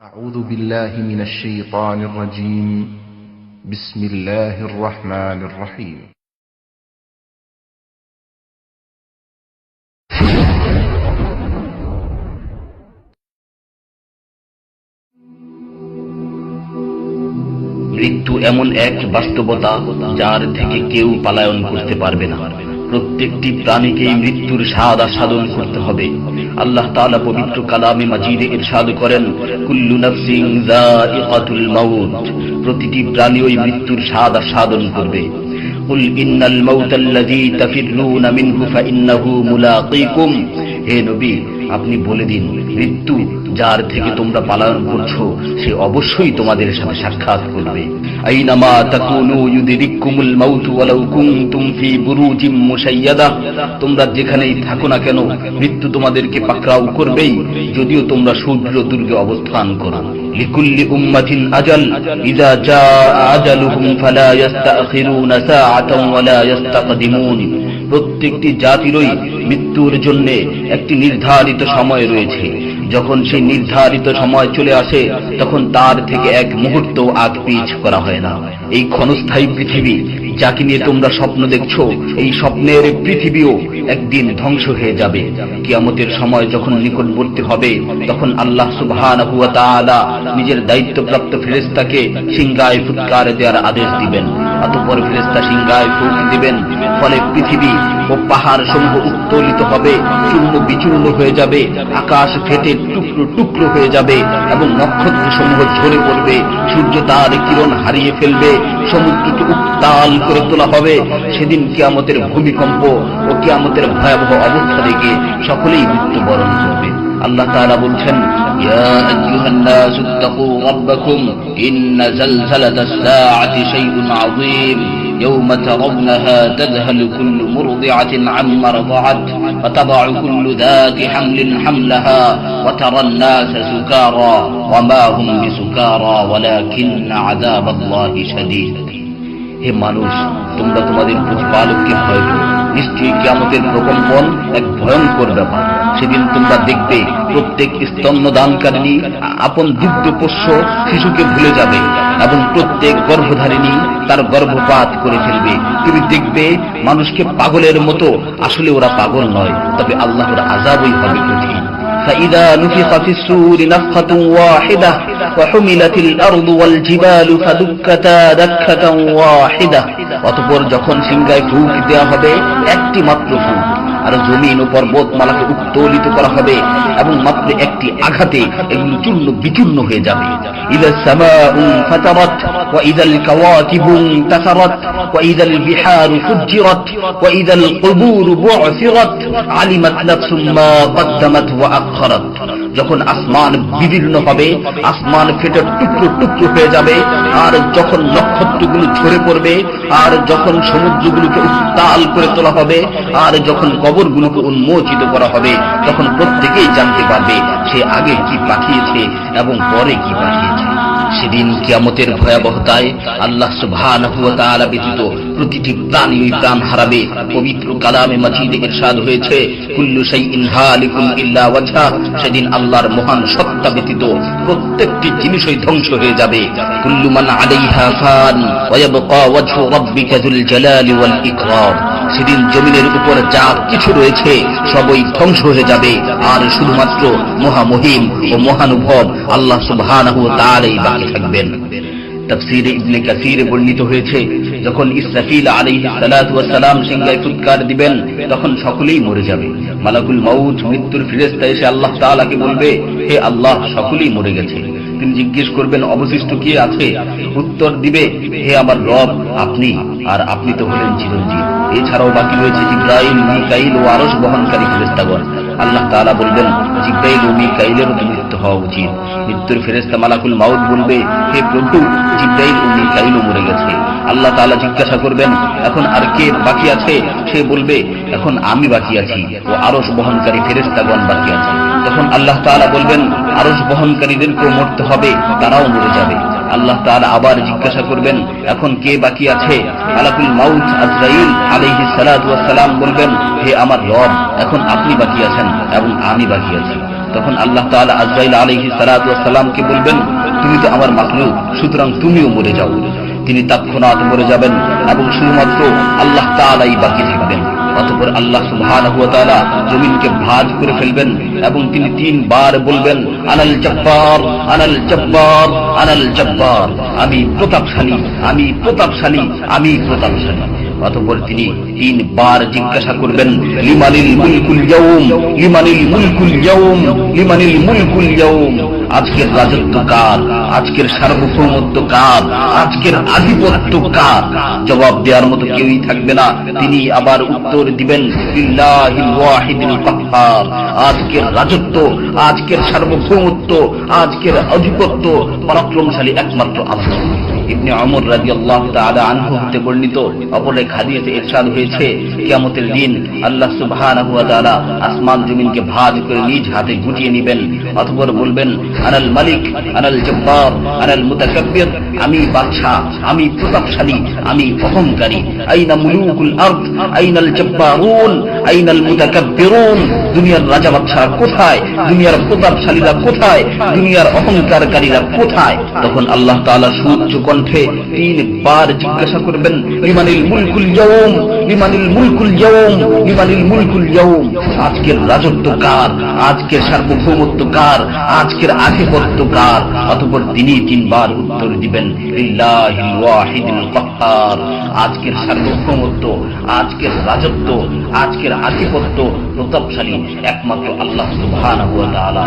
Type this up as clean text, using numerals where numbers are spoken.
أعوذ بالله من الشيطان الرجيم بسم الله الرحمن الرحيم মৃত্যু এমন এক বাস্তবতা যার থেকে কেউ পলায়ন করতে পারবে না। প্রত্যেকটি প্রাণীকেই মৃত্যুর স্বাদ আস্বাদন করতে হবে। আল্লাহ তাআলা পবিত্র কালামে মাজিদে ইরশাদ করেন, কুল্লু নাফসিন যায়িকাতুল মাউত, প্রতিটি প্রাণী ওই মৃত্যুর স্বাদ আস্বাদন করবে। কুল ইন্নাল মাউতাল্লাযী তাফিররুনা মিনহু ফাইন্নাহু মুলাকীকুম, হে নবী আপনি বলে দিন, মৃত্যু যার থেকে তোমরা পলায়ন করছো সে অবশ্যই তোমাদের সাথে সাক্ষাৎ করবে। আইনামা তাকুনু ইউদরিকুমুল মাউত ওয়ালাউ কুনতুম ফি বুরুজিম মুশাইয়াদা, তোমরা যেখানেই থাকো না কেন মৃত্যু তোমাদেরকে পাকড়াও করবেই, যদিও তোমরা সূর্য দুর্গে অবস্থান করো। লিকুল্লি উম্মাতিন আজাল ইযা জাআ আজালুহুম ফালা ইস্তাখিরুনা সাআতান ওয়ালা ইস্তাকদিমুন, প্রত্যেকটি জাতিরই মৃত্যুর জন্য একটি নির্ধারিত সময় রয়েছে। যখন সেই নির্ধারিত সময় চলে আসে তখন তার থেকে এক মুহূর্ত আগ পিছ করা হয় না। এই ক্ষণস্থায়ী পৃথিবী যাকে নিয়ে তোমরা স্বপ্ন দেখছো, এই স্বপ্নের পৃথিবীও একদিন ধ্বংস হয়ে যাবে। কিয়ামতের সময় যখন নিকটবর্তী হবে তখন আল্লাহ সুবহানাহু ওয়া তাআলা নিজের দায়িত্বপ্রাপ্ত ফেরেশতাকে সিংহায় ফুৎকার দেওয়ার আদেশ দিবেন। অতঃপর ফেরেশতা সিংহায় ফুঁক দিবেন, ফলে পৃথিবী ও পাহাড় সমূহ উত্তোলিত হবে, চূর্ণ বিচূর্ণ হয়ে যাবে, আকাশ ফেটে টুকরো টুকরো হয়ে যাবে এবং নক্ষত্র সমূহ ঝরে পড়বে, সূর্য তার কিরণ হারিয়ে ফেলবে, সমুদ্রকে উত্তাল করে তোলা হবে। সেদিন কিয়ামতের ভূমিকম্প ও কিয়ামতের ভয়াবহ অবস্থা দেখে সকলেই মৃত্যুবরণ করবে। আল্লাহ তাআলা বলছেন, ইয়া আইয়ুহান নাসু ইত্তাকু রাব্বাকুম ইন্না যালযালাতাস সাআতি শাইউন আযীম ইয়াওমা তারাউনাহা তাযহালু কুল্লু মুরদি'াতিন আম্মা রাদা'আত ওয়া তাদ'উ কুল্লু যাতি হামলিন হামলাহা ওয়া তারান নাসা সুকারা ওয়া মা হুম বিসুকারা ওয়ালাকিন্না আযাবাল্লাহি শাদীদ। হে মানুষ, তোমরা তোমাদের প্রতিপালককে ভয় করো, নিশ্চয়ই কিয়ামতের প্রকম্পন এক ভয়ঙ্কর ব্যাপার। সেদিন তোমরা দেখবে প্রত্যেক স্তন্যদানকারিণী আপন দুগ্ধপোষ্য শিশুকে ভুলে যাবে এবং প্রত্যেক গর্ভধারিণী তার গর্ভপাত করে ফেলবে। তুমি দেখবে মানুষকে পাগলের মতো, আসলে ওরা পাগল নয়, তবে আল্লাহর আযাবই হবে কঠিন। فإذا نفخ في الصور نفخة واحدة وحملت الأرض والجبال فدكتا دكة واحدة, অতঃপর যখন সিংহায় ফুঁক দেওয়া হবে একটি মাত্র ফুঁক, আর জমিন ও পর্বতমালাকে উত্তোলিত করা হবে এবং মাত্র একটি আঘাতে এগুলো চূর্ণ বিচূর্ণ হয়ে যাবে। ইযা সামাউ ফাতারাত ওয়া ইযাল কাওয়াকিবু ইনতাসারাত ওয়া ইযাল বিহারু ফুজ্জিরাত ওয়া ইযাল কুবুরু বু'সিরাত আলিমাত নাফসুম মা কদ্দামাত ওয়া আখখারাত, যখন আসমান বিদীর্ণ হবে, আসমান ফেটে টুকরো টুকরো হয়ে যাবে, আর যখন নক্ষত্রগুলো ঝরে পড়বে, আর যখন সমুদ্রগুলোকে উত্তাল করে তোলা হবে, আর যখন কবরগুলোকে উন্মোচিত করা হবে, তখন প্রত্যেকেই জানতে পারবে সে আগে কি পাঠিয়েছে এবং পরে কি পাঠিয়েছে। সেদিন কিয়ামতের ভয়াবহতায় আল্লাহ সুবহানাহু ওয়া তাআলা ব্যতীত প্রতিটি প্রাণী প্রাণ হারাবে। পবিত্র কালামে মাজিদে ইরশাদ হয়েছে, কুল্লু শাইইন হালিকুন ইল্লা ওয়াজহা, সেদিন আল্লাহর মহান সত্তা ব্যতীত প্রত্যেকটি জিনিসই ধ্বংস হয়ে যাবে। কুল্লু মান আলাইহা ফান ওয়া ইয়াবকা ওয়াজহু রাব্বিকা যুল জালালি ওয়াল ইকরাম, সেদিন জমিনের উপর যা কিছু রয়েছে সবই ধ্বংস হয়ে যাবে, আর শুধুমাত্র মহামহিম ও মহানুভব আল্লাহ সুবহানাহু ওয়া তাআলাই বাকি থাকবেন। তাফসীরে ইবনে কাসীরে বর্ণিত হয়েছে, যখন ইসরাফিল আলাইহিস সালাতু ওয়াস সালাম সিংহায় ফুৎকার দিবেন তখন সকলেই মরে যাবে। মালাকুল মাউত মৃত্যুর ফেরেশতা এসে আল্লাহ তাআলাকে বলবে, হে আল্লাহ, সকলেই মরে গেছে। তিনি জিজ্ঞেস করবেন, অবশিষ্ট কি আছে? উত্তর দিবে, হে আমার রব, আপনি, আর আপনি তো হলেন চিরঞ্জীব। এছাড়াও বাকি রয়েছে জিবরাইল, মিকাইল ও আরশ বহনকারী ফেরেশতাগণ। আল্লাহ তাআলা বলবেন, জিবরাইল ও মিকাইলেরও তো মৃত্যু হওয়া উচিত। মৃত্যুর ফেরেশতা মালাকুল মাউত বলবে, হে প্রভু, জিবরাইল ও মিকাইলও মরে গেছে। আল্লাহ তাআলা জিজ্ঞাসা করবেন, এখন আর কে বাকি আছে? সে বলবে, এখন আমি বাকি আছি ও আরশ বহনকারী ফেরেশতাগণ বাকি আছে। তখন আল্লাহ তাআলা বলবেন, আরশ বহনকারীদেরকেও মরতে হবে, তারাও মরে যাবে। আল্লাহ তাআলা আবার জিজ্ঞাসা করবেন, এখন কে বাকি আছে? মালাকুল মাউত আজরাইল আলাইহিস সালাতু ওয়াস সালাম বলবেন, হে আমার রব, এখন আপনি বাকি আছেন এবং আমি বাকি আছি। তখন আল্লাহ তাআলা আজরাইল আলাইহিস সালাতু ওয়াস সালামকে বলবেন, তুমি তো আমার মাখলুক, সুতরাং তুমিও মরে যাও। তিনি তৎক্ষণাৎ মরে যাবেন এবং শুধুমাত্র আল্লাহ তাআলাই বাকি থাকবেন। অতঃপর আল্লাহ সুবহানাহু ওয়া তাআলা জমিনকে ভাঁজ করে ফেলবেন এবং তিনি 3 বার বলবেন, আনাল জব্বার, আনাল জব্বার, আনাল জব্বার, আমি প্রতাপশালী, আমি প্রতাপশালী, আমি প্রতাপশালী। অতঃপর তিনি 3 বার জিজ্ঞাসা করবেন, লিমানিল মুলকুল ইয়াউম, লিমানিল মুলকুল ইয়াউম, লিমানিল মুলকুল ইয়াউম, আজকের রাজত্ব কার, আজকের সার্বভৌমত্ব কার, আজকের আধিপত্য কার? জবাব দেওয়ার মতো কেউই থাকবে না। তিনি আবার উত্তর দিবেন, লিল্লাহিল ওয়াহিদিল কাহ্হার, আজকের রাজত্ব, আজকের সার্বভৌমত্ব, আজকের আধিপত্য পরাক্রমশালী একমাত্র আল্লাহ। ইবনে ওমর রাদিয়াল্লাহু তাআলা আনহু হতে বর্ণিত অপর এক হাদিসে ইরশাদ হয়েছে, কিয়ামতের দিন আল্লাহ সুবহানাহু ওয়া তাআলা আসমান জমিনকে ভাঁজ করে নিজ হাতে গুটিয়ে নেবেন। অতঃপর বলবেন, আনাল মালিক, আনাল জব্বার, আনাল মুতাকাব্বির, আমি বাদশা, আমি প্রতাপশালী, আমি অহংকারী। আইনা মুলুকুল আরদ, আইনাল জব্বারুন, আইনাল মুতাকাব্বিরুন, দুনিয়ার রাজা বাদশা কোথায়, দুনিয়ার প্রতাপশালীরা কোথায়, দুনিয়ার অহংকারকারীরা কোথায়? তখন আল্লাহ তাআলা সুউচ্চ কণ্ঠে 3 বার জিজ্ঞাসা করবেন, লিমানিল মুলকুল ইয়াউম, লিমানিল মুলকুল ইয়াউম, লিমানিল মুলকুল ইয়াউম, আজকের রাজত্ব কার, আজকের সার্বভৌমত্ব কার, আজকের আধিপত্য কার? অতঃপর তিনি 3 বার উত্তর দিবেন, লিল্লাহিল ওয়াহিদিল কাহ্হার, আজকের সার্বভৌমত্ব, আজকের রাজত্ব, আজকের আধিপত্য প্রতাপশালী একমাত্র আল্লাহ সুবহানাহু ওয়া তাআলা।